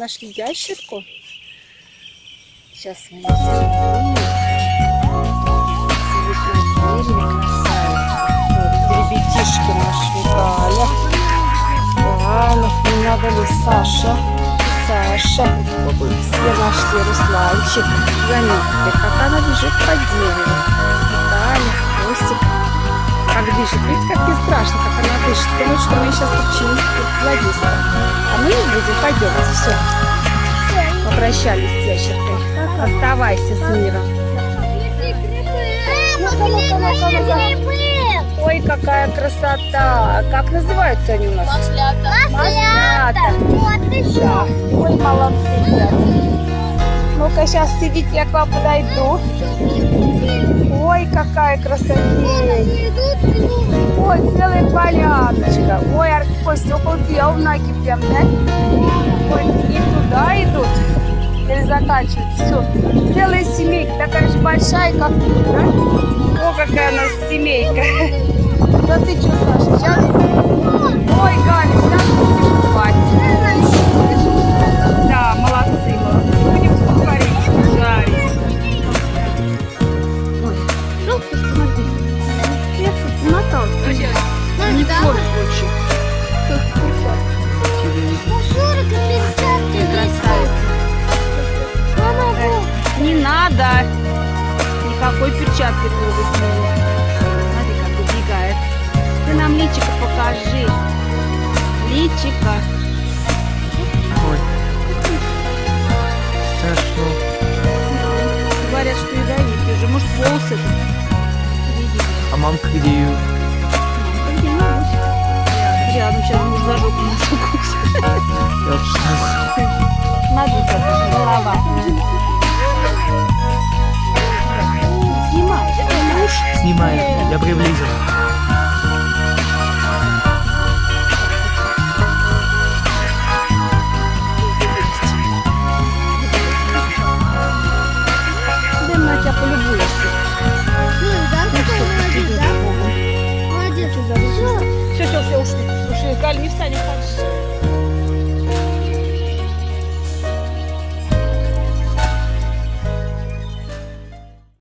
нашли ящерку. Сейчас мы ее сделаем. Красавица. Вот ребятишки нашли. Галя. Галя. Не надо ли Саша? Саша. Все нашли Русланчик. Заметьте, как она бежит по дереву. Галя, Костик. Как дышит. Видите, как ей страшно, как она дышит. Думает, что мы сейчас причиним злодейство. А мы не будем. Пойдемте. Все. Попрощались с ящеркой. Оставайся с миром. Ой, какая красота. Как называются они у нас? Маслята. Маслята. Вот еще. Да. Ой, молодцы, ребята. Ну-ка, сейчас сидите, я к вам подойду. Ой, какая красотень. Ой, целая поляночка. Ой, Костя, около тебя у ноги прям, да? Ой, и туда идут. Или заканчивается. Все. Целая семейка. Такая же большая, как тут, да? О, какая у нас семейка. Да ты что, Саша, сейчас? Ой, Галя, сейчас будем спать. Да, молодцы, молодцы. Будем сухарить, жарить. Ой, жалко, смотри. Я тут замоталась. Не в коем случае. Ты красавица. Не надо. Никакой перчатки трогать нельзя. Смотри, как убегает. Ты нам личико покажи. Личико. Ой. Хорошо. Говорят, что ядовитый уже. Может, волосы. А мамка где ее? Мамка где-нибудь. Рядом. Сейчас муж за жопу нас укусит. Я вот что? Смотри, голова. Снимай. Снимает. Я приблизил. Да на тебя полюбуешься. Все, ушли. Ушли. Галь, не встань, не встань.